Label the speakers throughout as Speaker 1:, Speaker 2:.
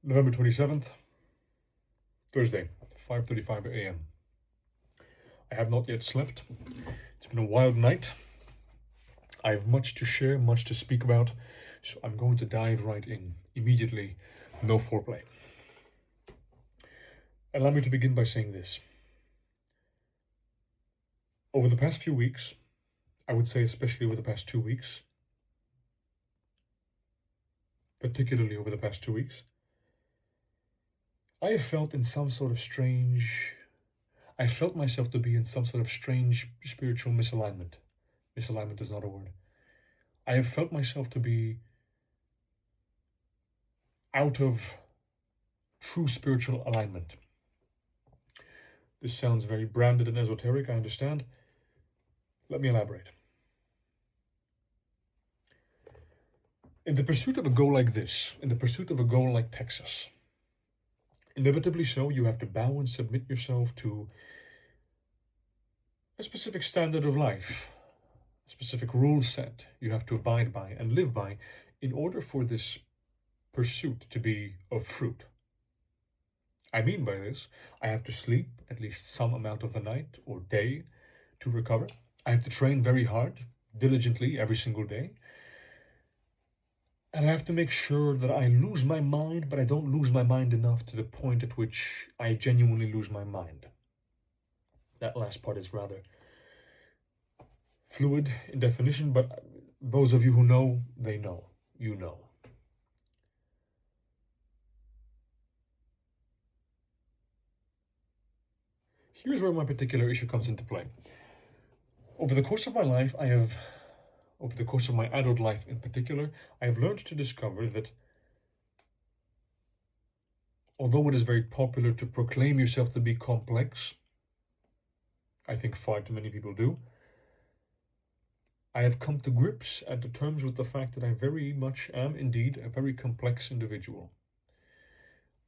Speaker 1: November 27th, Thursday, 5:35 a.m. I have not yet slept. It's been a wild night. I have much to share, much to speak about, so I'm going to dive right in immediately. No foreplay. Allow me to begin by saying this. Over the past few weeks, I would say especially over the past 2 weeks, particularly over the past 2 weeks, I have felt in some sort of strange, I felt myself to be in some sort of strange spiritual misalignment. Misalignment is not a word. I have felt myself to be out of true spiritual alignment. This sounds very branded and esoteric, I understand. Let me elaborate. In the pursuit of a goal like this, in the pursuit of a goal like Texas, inevitably so, you have to bow and submit yourself to a specific standard of life, a specific rule set you have to abide by and live by in order for this pursuit to be of fruit. I mean by this, I have to sleep at least some amount of the night or day to recover. I have to train very hard, diligently every single day. And I have to make sure that I lose my mind, but I don't lose my mind enough to the point at which I genuinely lose my mind. That last part is rather fluid in definition, but those of you who know, they know. You know. Here's where my particular issue comes into play. Over the course of my life, over the course of my adult life in particular, I have learned to discover that although it is very popular to proclaim yourself to be complex, I think far too many people do, I have come to grips and to terms with the fact that I very much am indeed a very complex individual.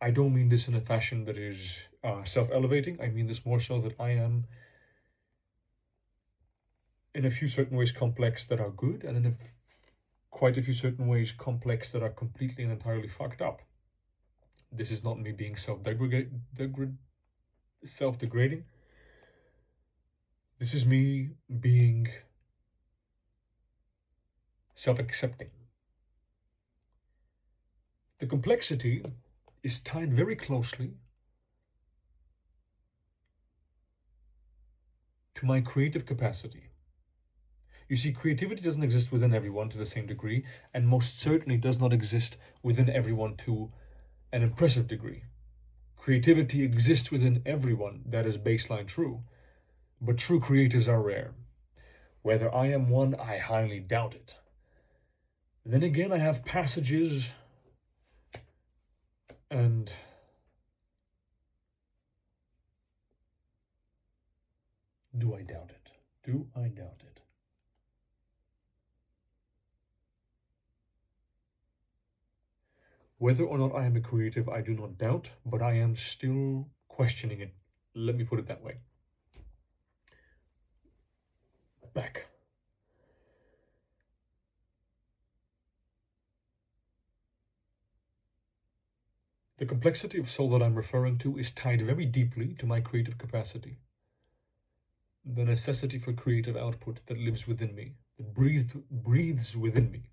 Speaker 1: I don't mean this in a fashion that is self-elevating. I mean this more so that I am in a few certain ways complex that are good, and in quite a few certain ways complex that are completely and entirely fucked up. This is not me being self-degrading. This is me being self-accepting. The complexity is tied very closely to my creative capacity. You see, creativity doesn't exist within everyone to the same degree, and most certainly does not exist within everyone to an impressive degree. Creativity exists within everyone, that is baseline true, but true creatives are rare. Whether I am one, I highly doubt it. Then again, I have passages and do I doubt it? Do I doubt it? Whether or not I am a creative, I do not doubt, but I am still questioning it. Let me put it that way. Back. The complexity of soul that I'm referring to is tied very deeply to my creative capacity. The necessity for creative output that lives within me, that breathes within me.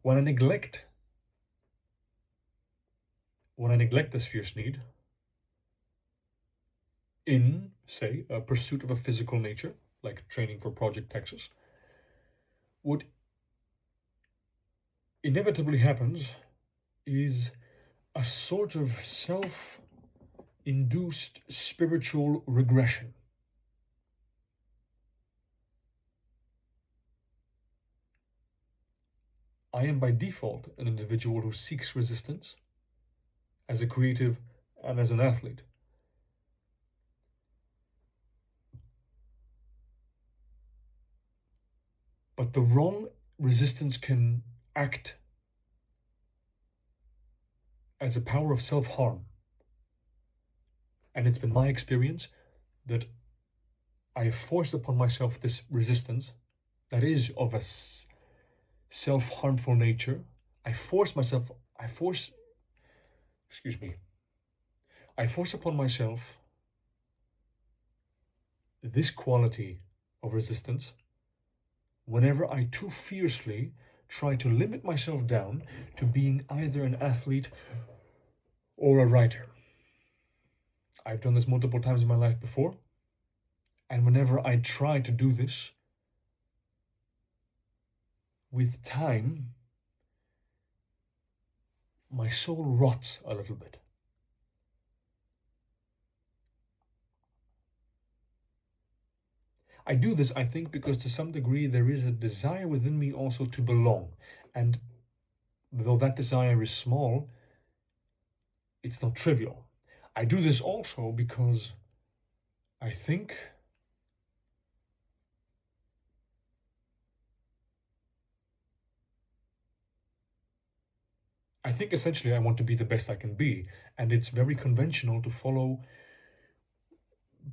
Speaker 1: When I neglect this fierce need in, say, a pursuit of a physical nature, like training for Project Texas, what inevitably happens is a sort of self-induced spiritual regression. I am by default an individual who seeks resistance as a creative and as an athlete. But the wrong resistance can act as a power of self-harm. And it's been my experience that I have forced upon myself this resistance that is of a self-harmful nature. I force excuse me, I force upon myself this quality of resistance whenever I too fiercely try to limit myself down to being either an athlete or a writer. I've done this multiple times in my life before, and whenever I try to do this, with time, my soul rots a little bit. I do this, I think, because to some degree there is a desire within me also to belong. And though that desire is small, it's not trivial. I do this also because I think essentially I want to be the best I can be, and it's very conventional to follow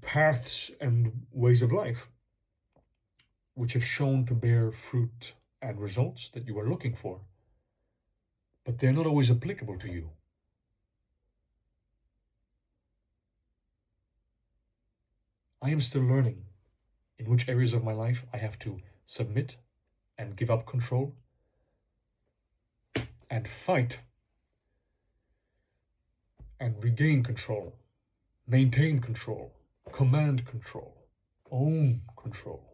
Speaker 1: paths and ways of life which have shown to bear fruit and results that you are looking for, but they're not always applicable to you. I am still learning in which areas of my life I have to submit and give up control and fight and regain control, maintain control, command control, own control.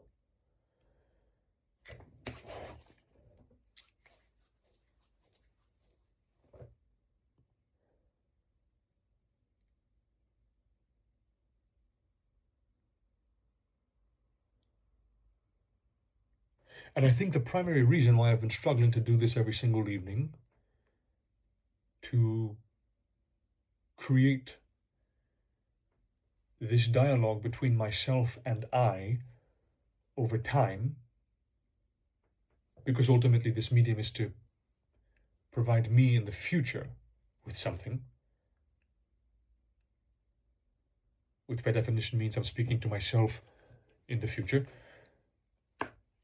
Speaker 1: And I think the primary reason why I've been struggling to do this every single evening, to create this dialogue between myself and I over time, because ultimately this medium is to provide me in the future with something, which by definition means I'm speaking to myself in the future.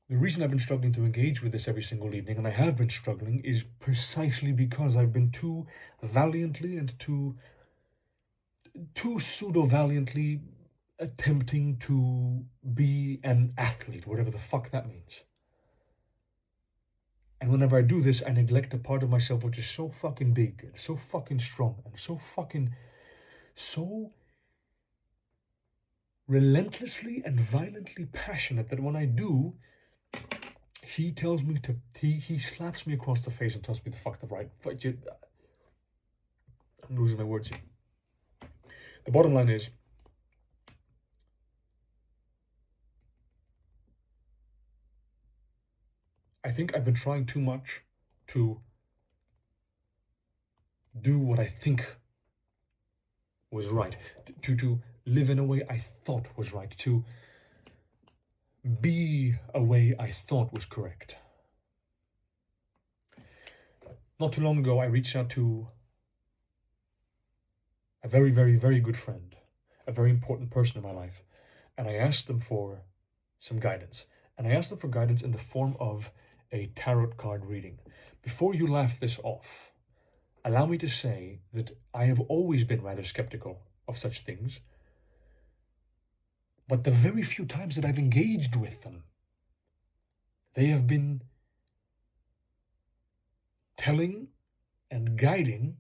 Speaker 1: The reason I've been struggling to engage with this every single evening, and I have been struggling, is precisely because I've been too valiantly and too pseudo-valiantly attempting to be an athlete, whatever the fuck that means. And whenever I do this, I neglect a part of myself which is so fucking big, and so fucking strong, and so relentlessly and violently passionate that when I do, he tells me to, he slaps me across the face and tells me to fuck the right. I'm losing my words here. The bottom line is, I think I've been trying too much to do what I think was right, to live in a way I thought was right, to be a way I thought was correct. Not too long ago, I reached out to a very, very, very good friend, a very important person in my life, and I asked them for some guidance. And I asked them for guidance in the form of a tarot card reading. Before you laugh this off, allow me to say that I have always been rather skeptical of such things, but the very few times that I've engaged with them, they have been telling and guiding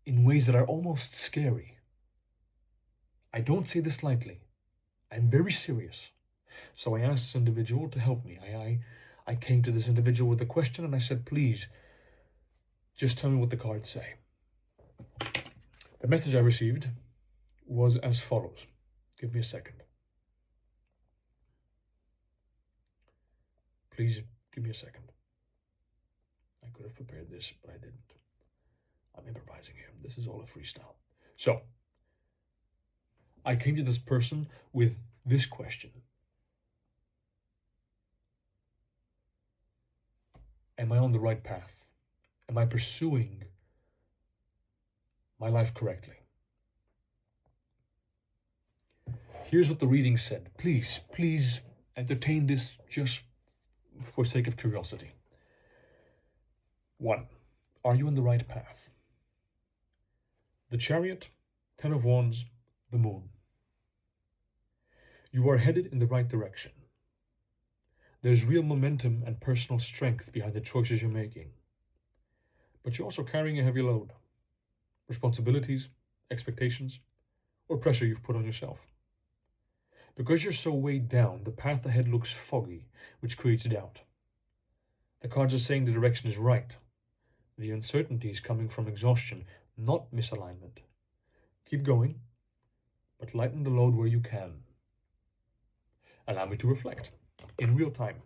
Speaker 1: in ways that are almost scary. I don't say this lightly. I'm very serious. So I asked this individual to help me. I came to this individual with a question and I said, please, just tell me what the cards say. The message I received was as follows. Give me a second. Please give me a second. I could have prepared this, but I didn't. I'm improvising here. This is all a freestyle. So, I came to this person with this question. Am I on the right path? Am I pursuing my life correctly? Here's what the reading said. Please entertain this just for sake of curiosity. 1. Are you on the right path? The Chariot, Ten of Wands, the Moon. You are headed in the right direction. There's real momentum and personal strength behind the choices you're making. But you're also carrying a heavy load. Responsibilities, expectations, or pressure you've put on yourself. Because you're so weighed down, the path ahead looks foggy, which creates doubt. The cards are saying the direction is right. The uncertainty is coming from exhaustion, not misalignment. Keep going, but lighten the load where you can. Allow me to reflect in real time.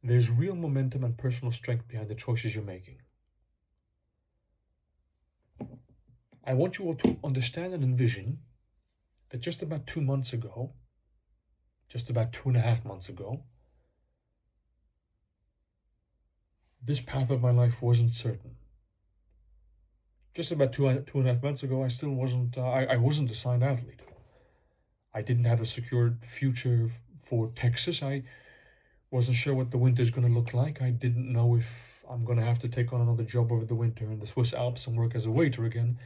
Speaker 1: There's real momentum and personal strength behind the choices you're making. I want you all to understand and envision that just about 2 months ago, just about 2.5 months ago, this path of my life wasn't certain. Just about 2.5 months ago, I still wasn't, I wasn't a signed athlete. I didn't have a secured future for Texas. I wasn't sure what the winter's going to look like. I didn't know if I'm going to have to take on another job over the winter in the Swiss Alps and work as a waiter again.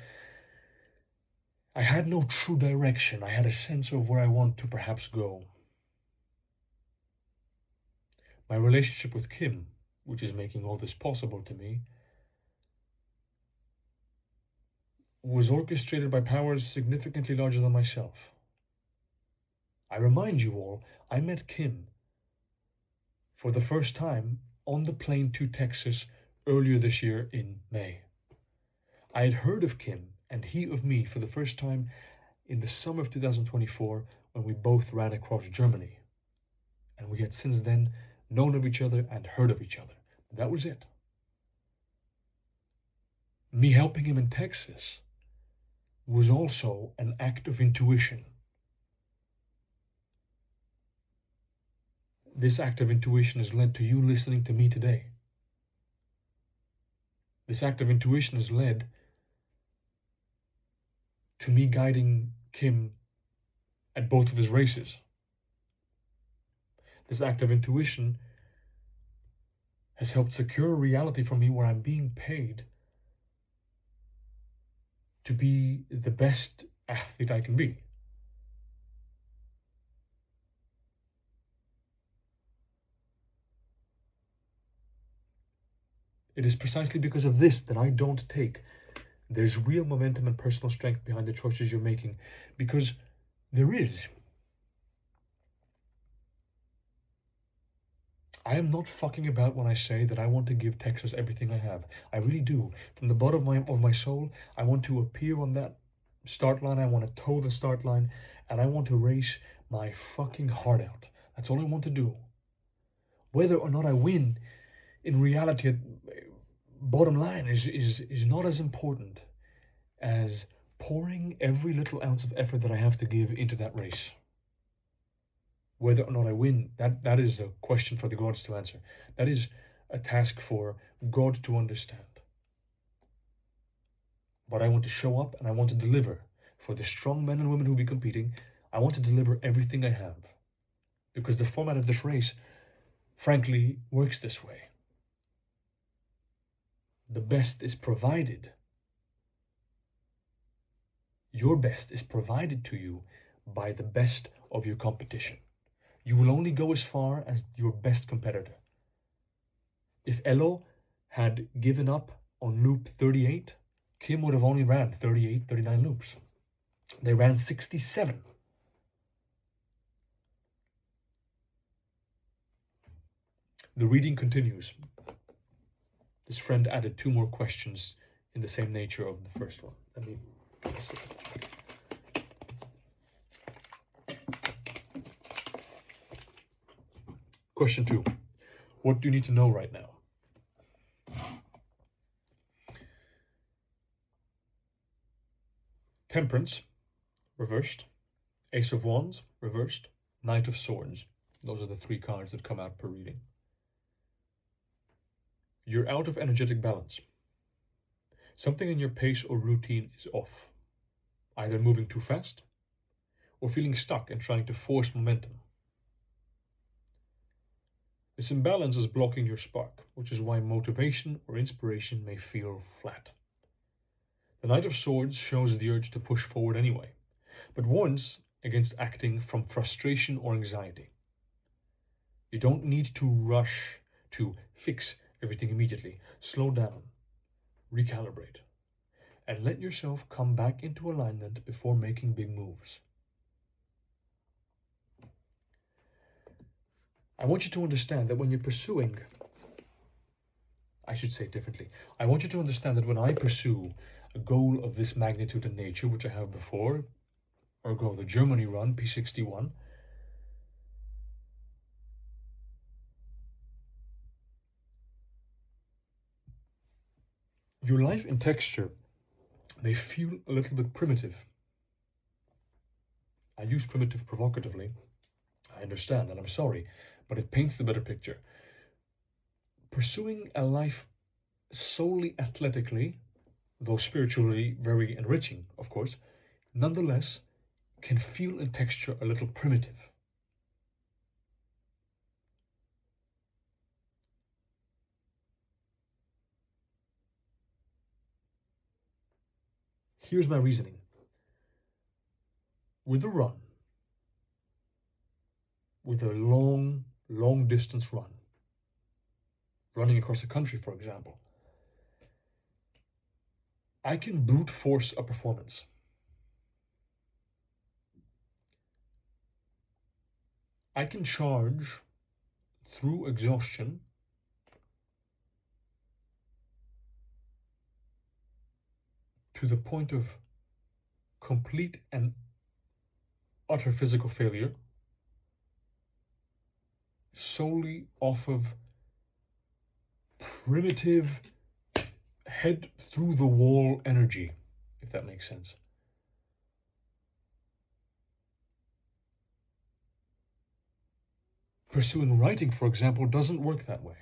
Speaker 1: I had no true direction. I had a sense of where I want to perhaps go. My relationship with Kim, which is making all this possible to me, was orchestrated by powers significantly larger than myself. I remind you all, I met Kim for the first time on the plane to Texas earlier this year in May. I had heard of Kim and he of me for the first time in the summer of 2024 when we both ran across Germany. And we had since then known of each other and heard of each other. That was it. Me helping him in Texas was also an act of intuition. This act of intuition has led to you listening to me today. This act of intuition has led to me guiding Kim at both of his races. This act of intuition has helped secure a reality for me where I'm being paid to be the best athlete I can be. It is precisely because of this that I don't take. There's real momentum and personal strength behind the choices you're making, because there is. I am not fucking about when I say that I want to give Texas everything I have. I really do. From the bottom of my soul, I want to appear on that start line. I want to toe the start line, and I want to race my fucking heart out. That's all I want to do. Whether or not I win, in reality, bottom line is not as important as pouring every little ounce of effort that I have to give into that race. Whether or not I win, that is a question for the gods to answer. That is a task for God to understand. But I want to show up and I want to deliver. For the strong men and women who will be competing, I want to deliver everything I have. Because the format of this race, frankly, works this way. The best is provided. Your best is provided to you by the best of your competition. You will only go as far as your best competitor. If Elo had given up on loop 38, Kim would have only ran 38, 39 loops. They ran 67. The reading continues. This friend added 2 more questions in the same nature of the first one. Let me see. Question 2. What do you need to know right now? Temperance, reversed. Ace of Wands, reversed. Knight of Swords. Those are the 3 cards that come out per reading. You're out of energetic balance. Something in your pace or routine is off. Either moving too fast or feeling stuck and trying to force momentum. This imbalance is blocking your spark, which is why motivation or inspiration may feel flat. The Knight of Swords shows the urge to push forward anyway, but warns against acting from frustration or anxiety. You don't need to rush to fix everything immediately. Slow down, recalibrate, and let yourself come back into alignment before making big moves. I want you to understand that when you're pursuing, I should say it differently. I want you to understand that when I pursue a goal of this magnitude and nature, which I have before, or go the Germany run, P61, your life in texture may feel a little bit primitive. I use primitive provocatively. I understand, and I'm sorry, but it paints the better picture. Pursuing a life solely athletically, though spiritually very enriching, of course, nonetheless can feel in texture a little primitive. Here's my reasoning. With a run, with a long distance run, running across the country, for example, I can brute force a performance. I can charge through exhaustion to the point of complete and utter physical failure solely off of primitive head through the wall energy, if that makes sense. Pursuing writing, for example, doesn't work that way.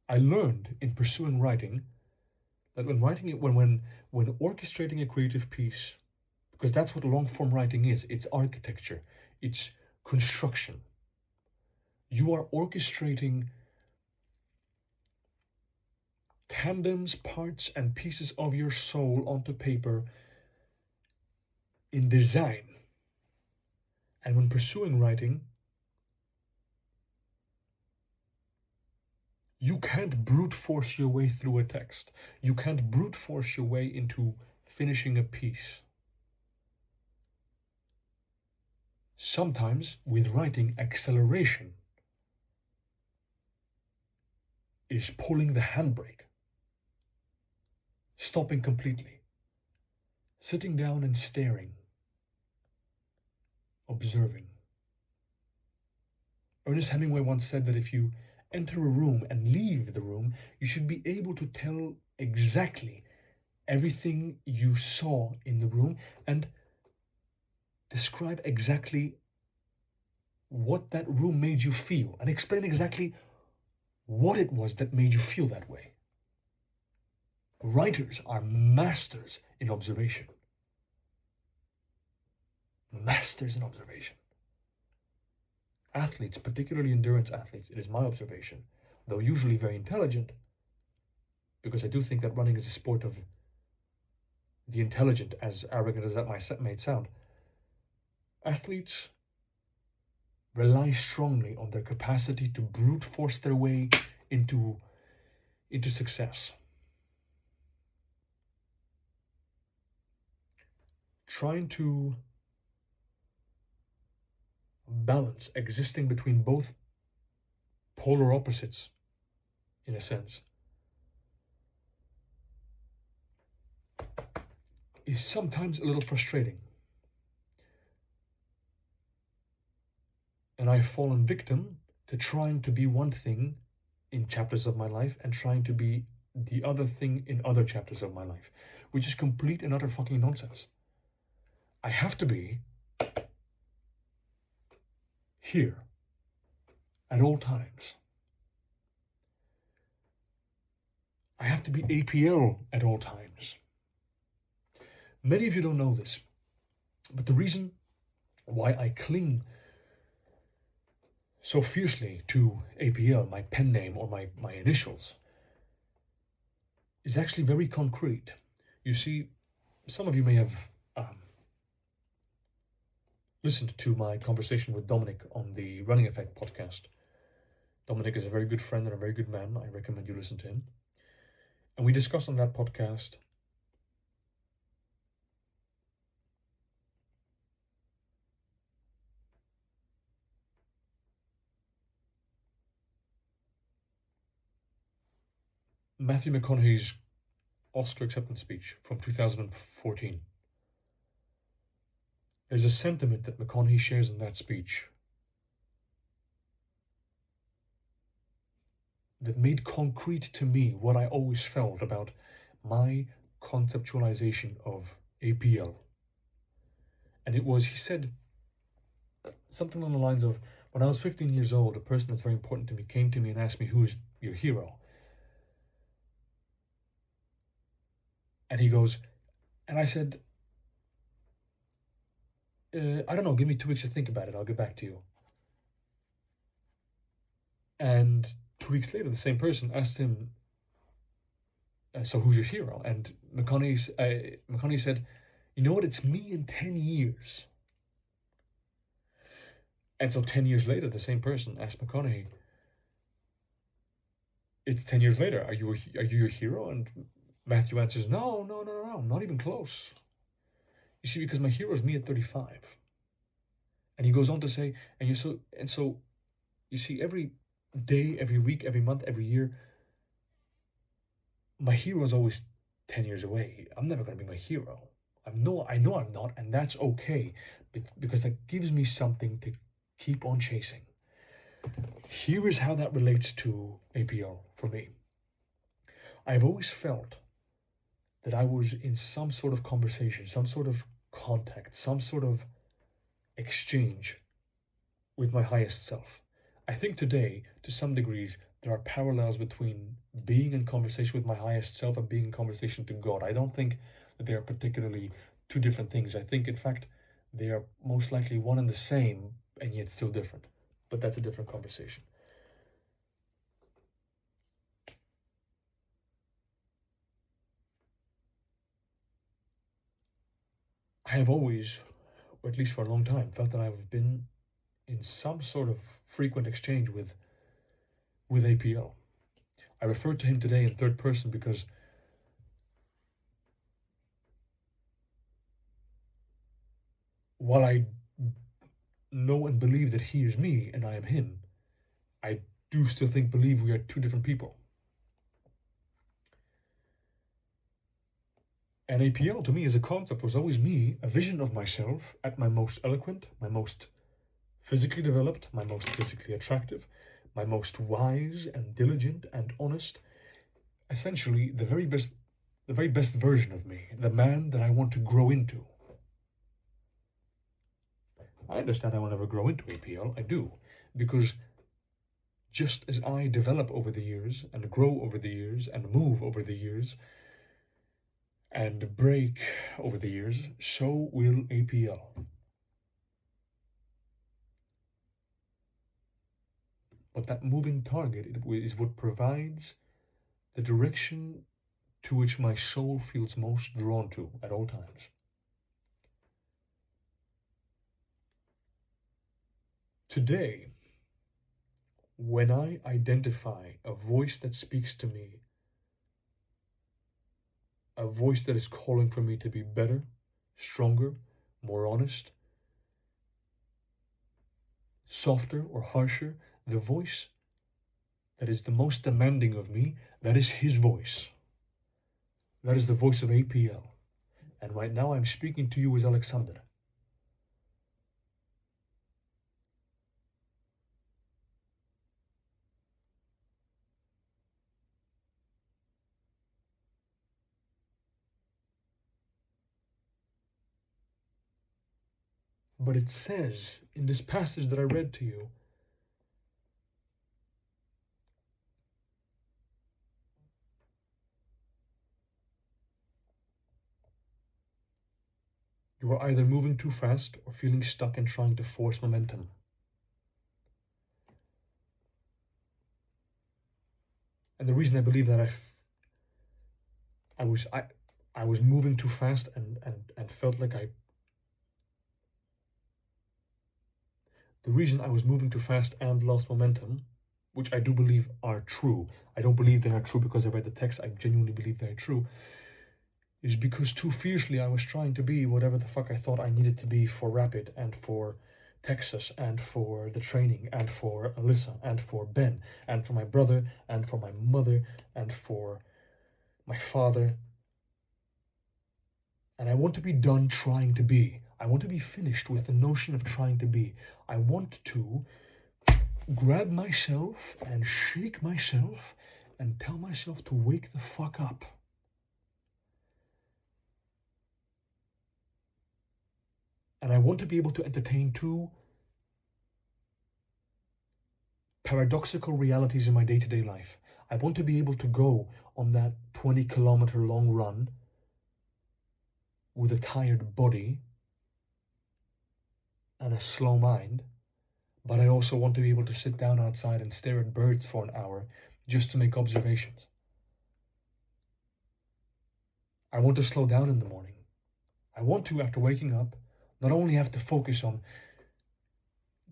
Speaker 1: I learned in pursuing writing that when orchestrating a creative piece, because that's what long form writing is, it's architecture, it's construction. You are orchestrating tandems, parts, and pieces of your soul onto paper in design. And when pursuing writing, you can't brute force your way through a text. You can't brute force your way into finishing a piece. Sometimes, with writing, acceleration is pulling the handbrake, stopping completely, sitting down and staring, observing. Ernest Hemingway once said that if you enter a room and leave the room, you should be able to tell exactly everything you saw in the room and describe exactly what that room made you feel and explain exactly what it was that made you feel that way. Writers are masters in observation. Masters in observation. Athletes, particularly endurance athletes, it is my observation, though usually very intelligent, because I do think that running is a sport of the intelligent, as arrogant as that might sound. Athletes rely strongly on their capacity to brute force their way into success. Trying to balance existing between both polar opposites, in a sense, is sometimes a little frustrating. And I've fallen victim to trying to be one thing in chapters of my life and trying to be the other thing in other chapters of my life, which is complete and utter fucking nonsense. I have to be here at all times. I have to be A.P.L at all times. Many of you don't know this, but the reason why I cling so fiercely to A.P.L, my pen name or my initials, is actually very concrete. You see, some of you may have um, listened to my conversation with Dominic on the Running Effect podcast. Dominic is a very good friend and a very good man. I recommend you listen to him. And we discussed on that podcast Matthew McConaughey's Oscar acceptance speech from 2014. There's a sentiment that McConaughey shares in that speech that made concrete to me what I always felt about my conceptualization of A.P.L. And it was, he said something along the lines of, when I was 15 years old, a person that's very important to me came to me and asked me, who is your hero? And he goes, and I said, I don't know, give me 2 weeks to think about it. I'll get back to you. And 2 weeks later, the same person asked him, so who's your hero? And McConaughey said, you know what, it's me in 10 years. And so 10 years later, the same person asked McConaughey, it's 10 years later, are you your hero? And Matthew answers, no, not even close. You see, because my hero is me at 35. And he goes on to say, so you see, every day, every week, every month, every year, my hero is always 10 years away. I'm never going to be my hero. I know I'm not, and that's okay, because that gives me something to keep on chasing. Here is how that relates to A.P.L for me. I've always felt that I was in some sort of conversation, some sort of contact, some sort of exchange with my highest self. I think today, to some degrees, there are parallels between being in conversation with my highest self and being in conversation to God. I don't think that they are particularly two different things. I think, in fact, they are most likely one and the same, and yet still different. But that's a different conversation. I have always, or at least for a long time, felt that I've been in some sort of frequent exchange with A.P.L. I referred to him today in third person because while I know and believe that he is me and I am him, I do still believe we are two different people. And A.P.L to me as a concept was always me, a vision of myself at my most eloquent, my most physically developed, my most physically attractive, my most wise and diligent and honest, essentially the very best version of me, the man that I want to grow into. I understand I will never grow into A.P.L, I do, because just as I develop over the years and grow over the years and move over the years and break over the years, so will A.P.L. But that moving target is what provides the direction to which my soul feels most drawn to at all times. Today, when I identify a voice that speaks to me, a voice that is calling for me to be better, stronger, more honest, softer or harsher, the voice that is the most demanding of me, that is his voice. That is the voice of A.P.L. And right now I'm speaking to you as Alexander. But it says in this passage that I read to you, you are either moving too fast or feeling stuck and trying to force momentum. And the reason I believe that I was moving too fast and felt like the reason I was moving too fast and lost momentum, which I do believe are true. I don't believe they are true because I read the text. I genuinely believe they are true. Is because too fiercely I was trying to be whatever the fuck I thought I needed to be for Rapid and for Texas and for the training and for Alyssa and for Ben and for my brother and for my mother and for my father. And I want to be done trying to be. I want to be finished with the notion of trying to be. I want to grab myself and shake myself and tell myself to wake the fuck up. And I want to be able to entertain two paradoxical realities in my day-to-day life. I want to be able to go on that 20-kilometer long run with a tired body and a slow mind, but I also want to be able to sit down outside and stare at birds for an hour just to make observations. I want to slow down in the morning. I want to, after waking up, not only have to focus on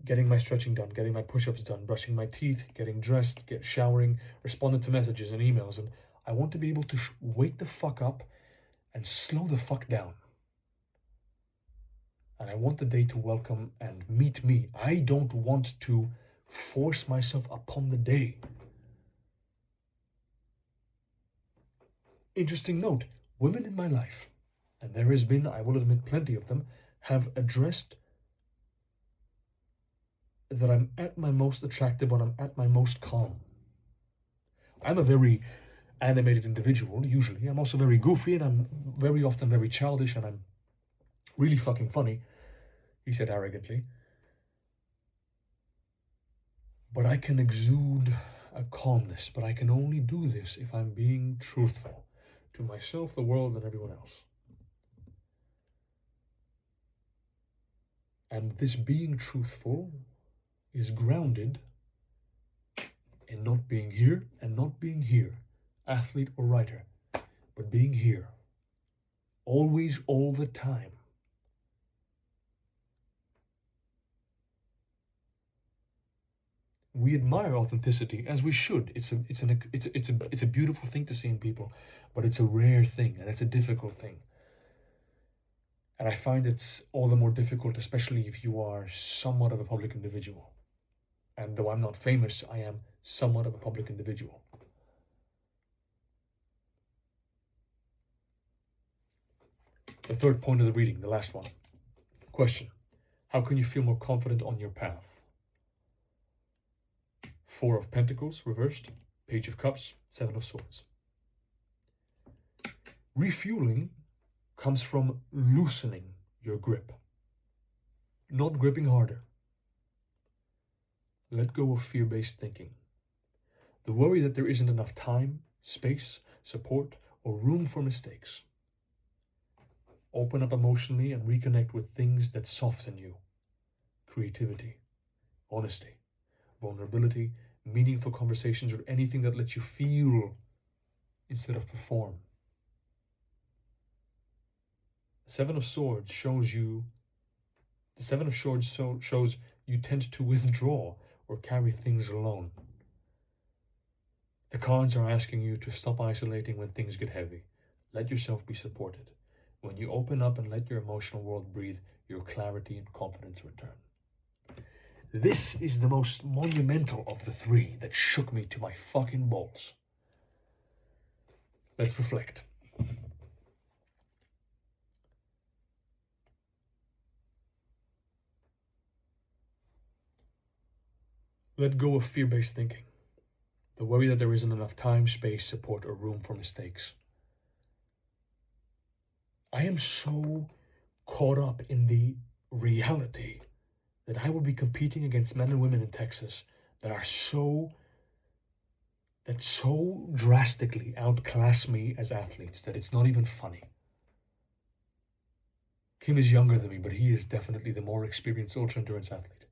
Speaker 1: getting my stretching done, getting my push-ups done, brushing my teeth, getting dressed, showering, responding to messages and emails, and I want to be able to wake the fuck up and slow the fuck down. And I want the day to welcome and meet me. I don't want to force myself upon the day. Interesting note, women in my life, and there has been, I will admit, plenty of them, have addressed that I'm at my most attractive when I'm at my most calm. I'm a very animated individual, usually. I'm also very goofy, and I'm very often very childish, and I'm really fucking funny, he said arrogantly. But I can exude a calmness, but I can only do this if I'm being truthful to myself, the world, and everyone else. And this being truthful is grounded in not being here and not being here, athlete or writer, but being here, always, all the time. We admire authenticity, as we should. It's a beautiful thing to see in people, but it's a rare thing and it's a difficult thing. And I find it's all the more difficult, especially if you are somewhat of a public individual. And though I'm not famous, I am somewhat of a public individual. The third point of the reading, the last one. Question: how can you feel more confident on your path? Four of Pentacles reversed, Page of Cups, Seven of Swords. Refueling comes from loosening your grip, not gripping harder. Let go of fear-based thinking. The worry that there isn't enough time, space, support, or room for mistakes. Open up emotionally and reconnect with things that soften you. Creativity, honesty, vulnerability, meaningful conversations, or anything that lets you feel instead of perform. The Seven of Swords shows you tend to withdraw or carry things alone. The cards are asking you to stop isolating when things get heavy. Let yourself be supported. When you open up and let your emotional world breathe, your clarity and confidence return. This is the most monumental of the three that shook me to my fucking balls. Let's reflect. Let go of fear-based thinking. The worry that there isn't enough time, space, support, or room for mistakes. I am so caught up in the reality that I will be competing against men and women in Texas that so drastically outclass me as athletes that it's not even funny. Kim is younger than me, but he is definitely the more experienced ultra-endurance athlete.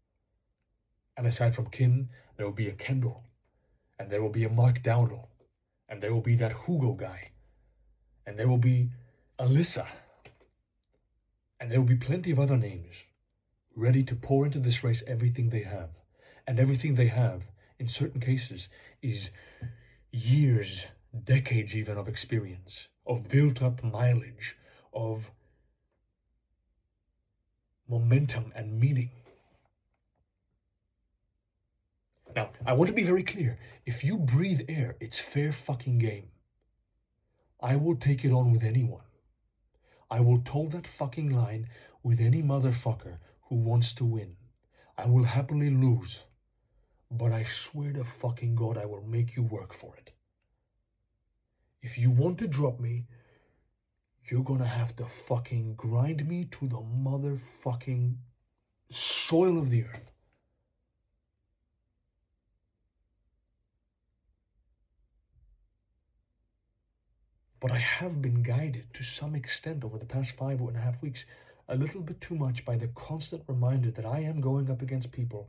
Speaker 1: And aside from Kim, there will be a Kendall, and there will be a Mark Dowdle, And there will be that Hugo guy. And there will be Alyssa. And there will be plenty of other names ready to pour into this race everything they have. And everything they have, in certain cases, is years, decades even of experience, of built up mileage, of momentum and meaning. Now, I want to be very clear. If you breathe air, it's fair fucking game. I will take it on with anyone. I will toe that fucking line with any motherfucker who wants to win. I will happily lose. But I swear to fucking God, I will make you work for it. If you want to drop me, you're gonna have to fucking grind me to the motherfucking soil of the earth. But I have been guided to some extent over the past 5.5 weeks, a little bit too much by the constant reminder that I am going up against people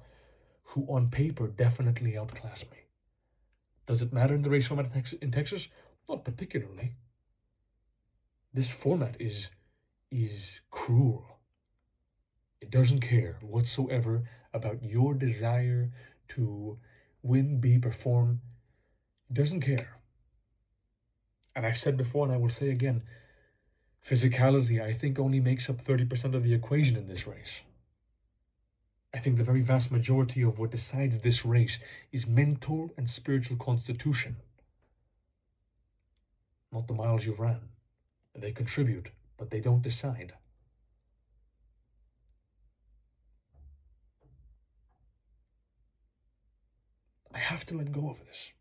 Speaker 1: who on paper definitely outclass me. Does it matter in the race format in Texas? Not particularly. This format is cruel. It doesn't care whatsoever about your desire to win, be, perform. It doesn't care. And I've said before, and I will say again, physicality, I think, only makes up 30% of the equation in this race. I think the very vast majority of what decides this race is mental and spiritual constitution, not the miles you've ran. They contribute, but they don't decide. I have to let go of this.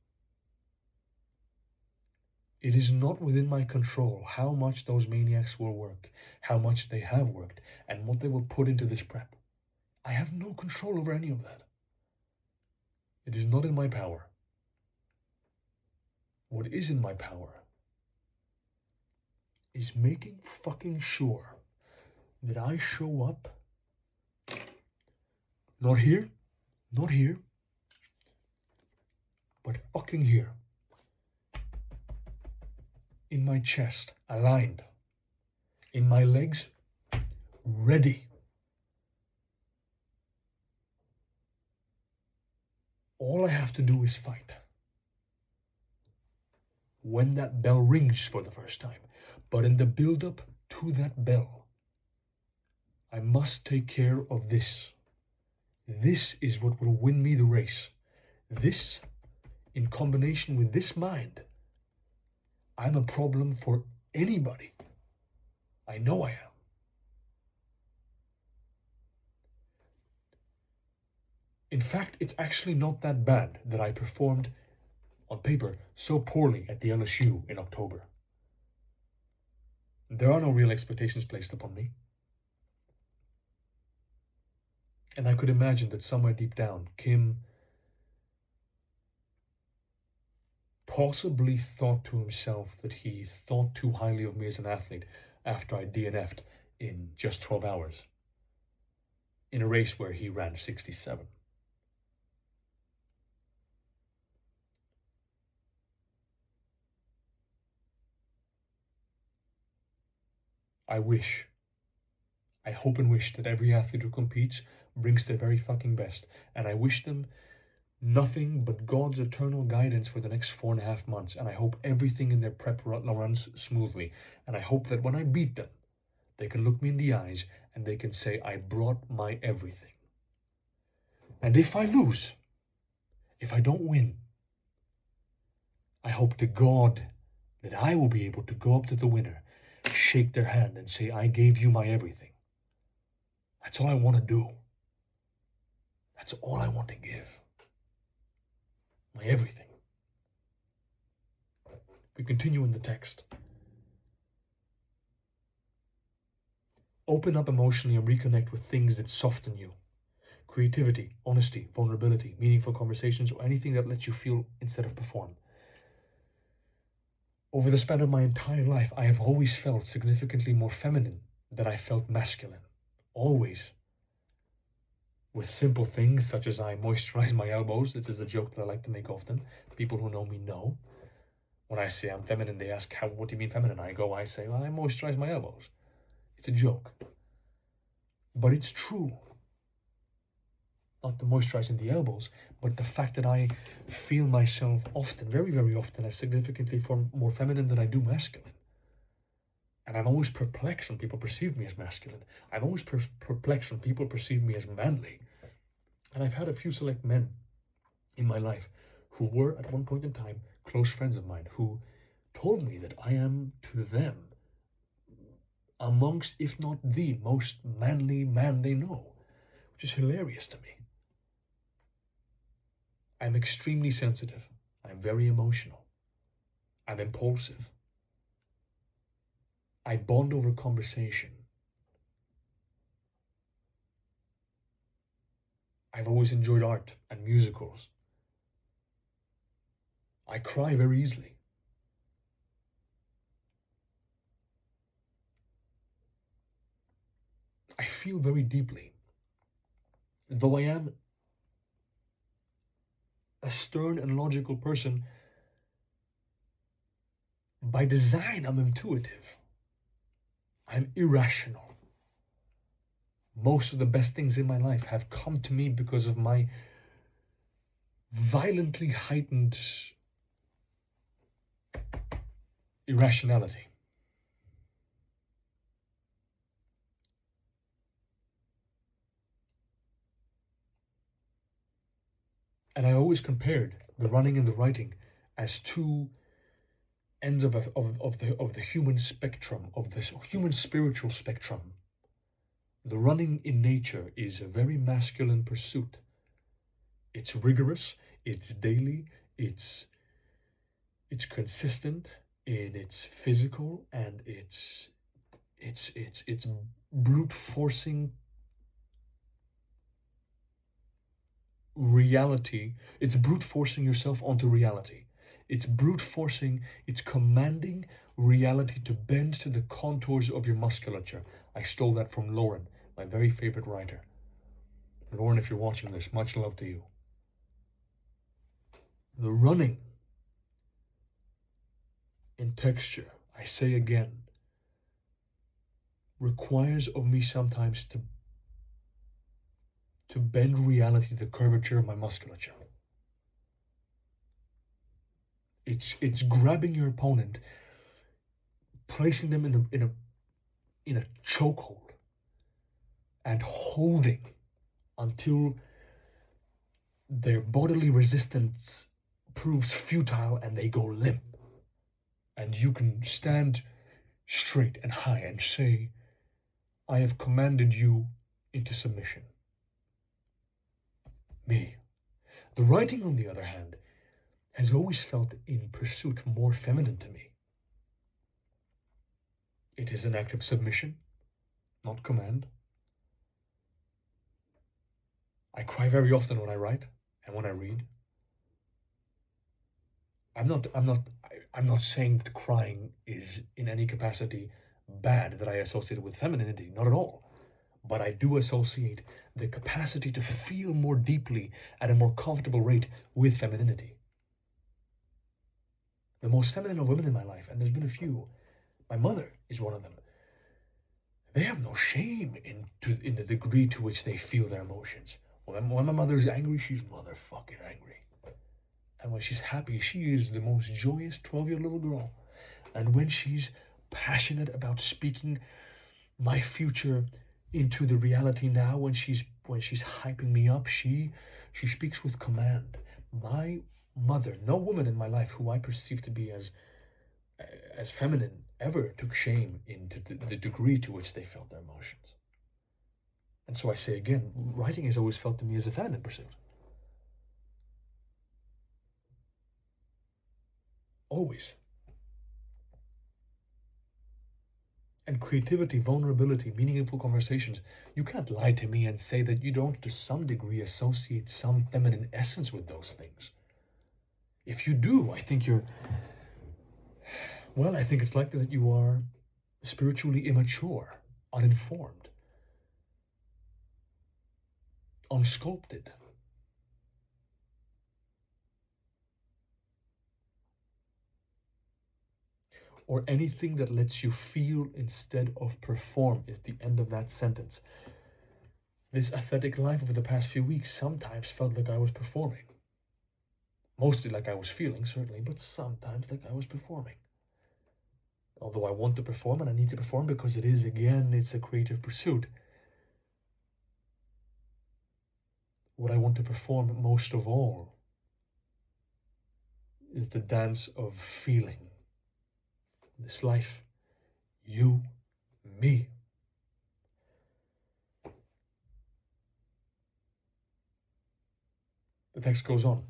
Speaker 1: It is not within my control how much those maniacs will work, how much they have worked, and what they will put into this prep. I have no control over any of that. It is not in my power. What is in my power is making fucking sure that I show up not here, but fucking here. In my chest, aligned. In my legs, ready. All I have to do is fight. When that bell rings for the first time, but in the build-up to that bell, I must take care of this. This is what will win me the race. This, in combination with this mind, I'm a problem for anybody. I know I am. In fact, it's actually not that bad that I performed, on paper, so poorly at the LSU in October. There are no real expectations placed upon me. And I could imagine that somewhere deep down, Kim possibly thought to himself that he thought too highly of me as an athlete after I DNF'd in just 12 hours in a race where he ran 67. I hope and wish that every athlete who competes brings their very fucking best. And I wish them nothing but God's eternal guidance for the next 4.5 months. And I hope everything in their prep runs smoothly. And I hope that when I beat them, they can look me in the eyes and they can say, I brought my everything. And if I lose, if I don't win, I hope to God that I will be able to go up to the winner, shake their hand and say, I gave you my everything. That's all I want to do. That's all I want to give. My everything. We continue in the text. Open up emotionally and reconnect with things that soften you. Creativity, honesty, vulnerability, meaningful conversations, or anything that lets you feel instead of perform. Over the span of my entire life, I have always felt significantly more feminine than I felt masculine. Always. With simple things such as I moisturize my elbows. This is a joke that I like to make often. People who know me know. When I say I'm feminine, they ask, what do you mean feminine? I say, well, I moisturize my elbows. It's a joke. But it's true. Not the moisturizing the elbows, but the fact that I feel myself often, very, very often, as significantly more feminine than I do masculine. And I'm always perplexed when people perceive me as masculine. I'm always perplexed when people perceive me as manly. And I've had a few select men in my life who were, at one point in time, close friends of mine, who told me that I am, to them, amongst, if not the most manly man they know, which is hilarious to me. I'm extremely sensitive. I'm very emotional. I'm impulsive. I bond over conversation. I've always enjoyed art and musicals. I cry very easily. I feel very deeply. Though I am a stern and logical person, by design I'm intuitive. I'm irrational. Most of the best things in my life have come to me because of my violently heightened irrationality. And I always compared the running and the writing as two ends of the human spectrum, of this human spiritual spectrum. The running in nature is a very masculine pursuit. It's rigorous, it's daily, it's consistent, and it's physical, and it's brute forcing reality. It's brute forcing yourself onto reality. It's brute forcing, it's commanding reality to bend to the contours of your musculature. I stole that from Lauren, my very favorite writer. Lauren, if you're watching this, much love to you. The running in texture, I say again, requires of me sometimes to bend reality to the curvature of my musculature. It's grabbing your opponent, placing them in a chokehold, and holding until their bodily resistance proves futile and they go limp. And you can stand straight and high and say, I have commanded you into submission. Me. The writing, on the other hand, has always felt in pursuit more feminine to me. It is an act of submission, not command. I cry very often when I write and when I read. I'm not saying that crying is in any capacity bad, that I associate it with femininity, not at all. But I do associate the capacity to feel more deeply at a more comfortable rate with femininity. The most feminine of women in my life, and there's been a few, my mother is one of them. They have no shame in the degree to which they feel their emotions. When my mother is angry, she's motherfucking angry. And when she's happy, she is the most joyous 12-year little girl. And when she's passionate about speaking my future into the reality now, when she's hyping me up, she speaks with command. My mother, no woman in my life who I perceive to be as feminine ever took shame into the degree to which they felt their emotions. And so I say again, writing has always felt to me as a feminine pursuit. Always. And creativity, vulnerability, meaningful conversations. You can't lie to me and say that you don't, to some degree, associate some feminine essence with those things. If you do, I think I think it's likely that you are spiritually immature, uninformed, unsculpted. or anything that lets you feel instead of perform is the end of that sentence. This athletic life over the past few weeks sometimes felt like I was performing. Mostly like I was feeling, certainly, but sometimes like I was performing. Although I want to perform and I need to perform because it is, again, it's a creative pursuit. What I want to perform most of all is the dance of feeling. This life, you, me. The text goes on.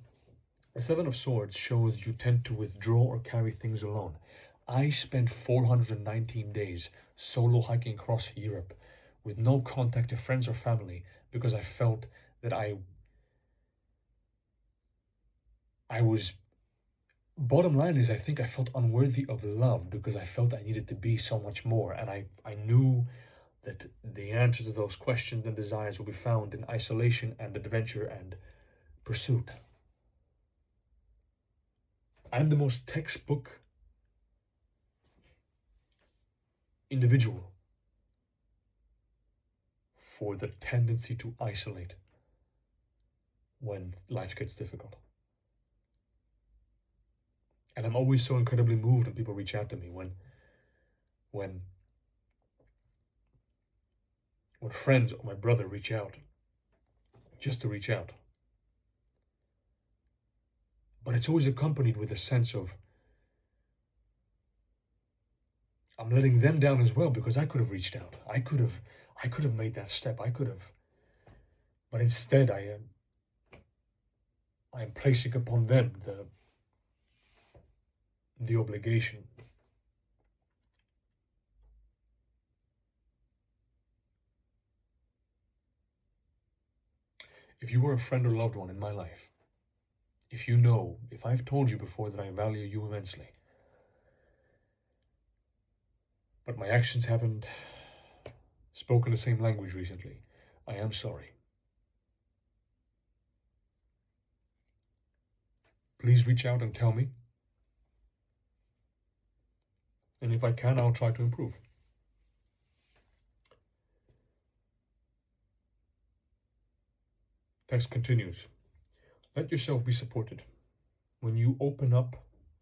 Speaker 1: The Seven of Swords shows you tend to withdraw or carry things alone. I spent 419 days solo hiking across Europe with no contact to friends or family because I felt that I was, bottom line is, I think I felt unworthy of love because I felt I needed to be so much more. And I knew that the answer to those questions and desires will be found in isolation and adventure and pursuit. I'm the most textbook individual for the tendency to isolate when life gets difficult. And I'm always so incredibly moved when people reach out to me, when friends or my brother reach out, just to reach out. But it's always accompanied with a sense of, I'm letting them down as well because I could have reached out. I could have made that step. But instead I am placing upon them the obligation. If you were a friend or loved one in my life, if I've told you before that I value you immensely, but my actions haven't spoken the same language recently, I am sorry. Please reach out and tell me. And if I can, I'll try to improve. Text continues. Let yourself be supported. When you open up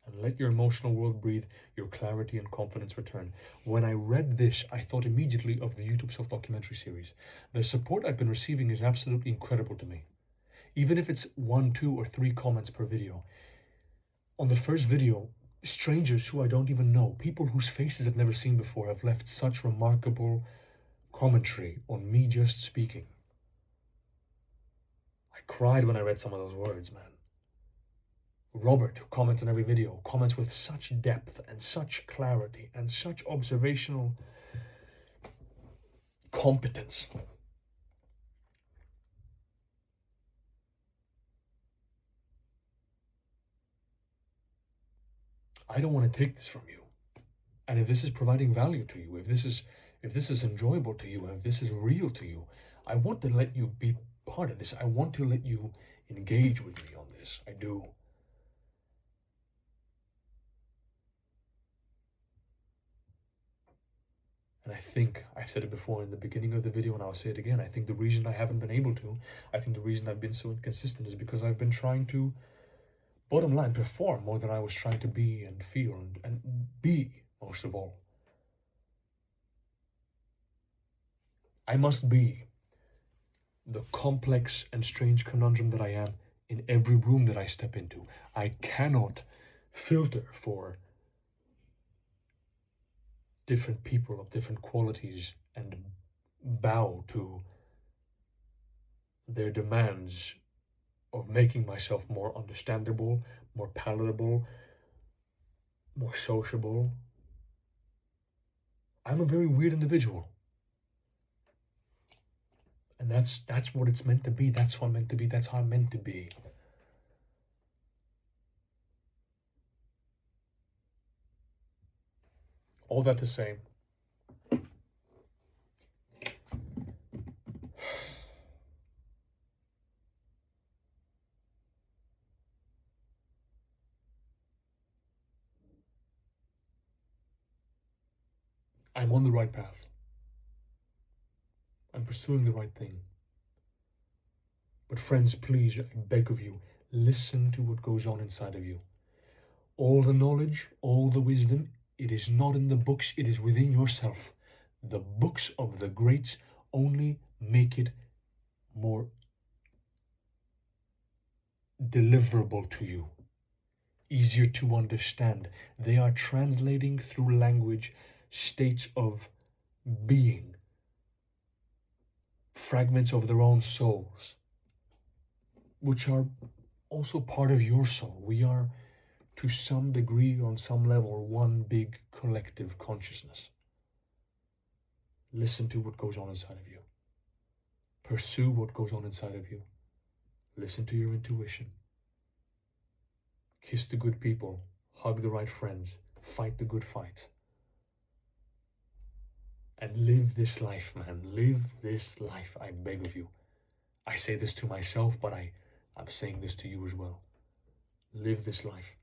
Speaker 1: and let your emotional world breathe, your clarity and confidence return. When I read this, I thought immediately of the YouTube self-documentary series. The support I've been receiving is absolutely incredible to me. Even if it's 1, 2, or 3 comments per video. On the first video, strangers who I don't even know, people whose faces I've never seen before, have left such remarkable commentary on me just speaking. I cried when I read some of those words, man. Robert, who comments on every video, comments with such depth and such clarity and such observational competence. I don't want to take this from you. And if this is providing value to you, if this is enjoyable to you, and if this is real to you, I want to let you be part of this. I want to let you engage with me on this. I do. And I think, I've said it before in the beginning of the video and I'll say it again, I think the reason I haven't been able to, I think the reason I've been so inconsistent is because I've been trying to, bottom line, perform more than I was trying to be and feel and be, most of all. I must be the complex and strange conundrum that I am in every room that I step into. I cannot filter for different people of different qualities and bow to their demands of making myself more understandable, more palatable, more sociable. I'm a very weird individual. And that's what it's meant to be. That's how I'm meant to be. That's how I'm meant to be. All that to say, I'm on the right path. I'm pursuing the right thing. But friends, please, I beg of you, listen to what goes on inside of you. All the knowledge, all the wisdom, it is not in the books, it is within yourself. The books of the greats only make it more deliverable to you, easier to understand. They are translating through language states of being, fragments of their own souls, which are also part of your soul. We are, to some degree, on some level, one big collective consciousness. Listen to what goes on inside of you. Pursue what goes on inside of you. Listen to your intuition. Kiss the good people. Hug the right friends. Fight the good fight. And live this life, man. Live this life, I beg of you. I say this to myself, but I'm saying this to you as well. Live this life.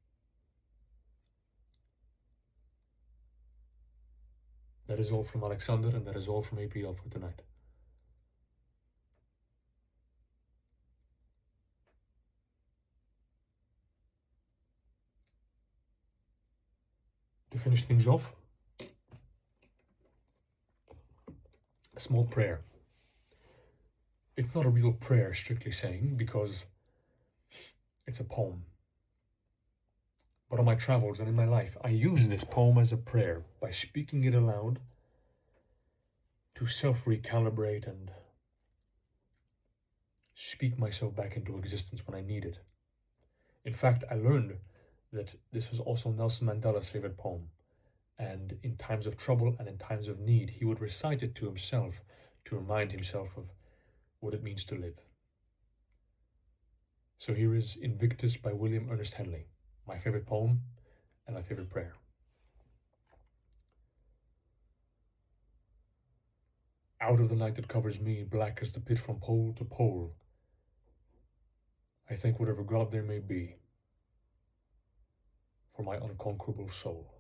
Speaker 1: That is all from Alexander, and that is all from A.P.L for tonight. To finish things off, a small prayer. It's not a real prayer, strictly saying, because it's a poem. But on my travels and in my life, I use this poem as a prayer by speaking it aloud to self-recalibrate and speak myself back into existence when I need it. In fact, I learned that this was also Nelson Mandela's favorite poem, and in times of trouble and in times of need, he would recite it to himself to remind himself of what it means to live. So here is Invictus by William Ernest Henley, my favorite poem and my favorite prayer. Out of the night that covers me, black as the pit from pole to pole, I thank whatever God there may be for my unconquerable soul.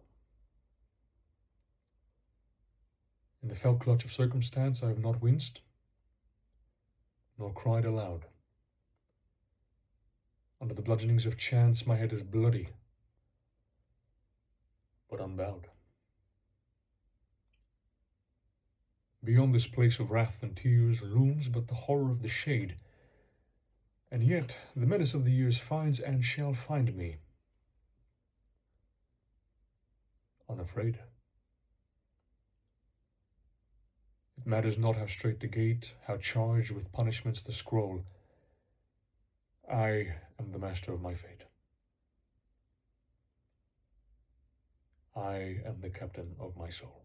Speaker 1: In the fell clutch of circumstance, I have not winced, nor cried aloud. Under the bludgeonings of chance, my head is bloody, but unbowed. Beyond this place of wrath and tears looms but the horror of the shade, and yet the menace of the years finds and shall find me unafraid. It matters not how strait the gate, how charged with punishments the scroll. I am the master of my fate. I am the captain of my soul.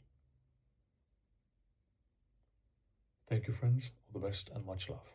Speaker 1: Thank you, friends. All the best and much love.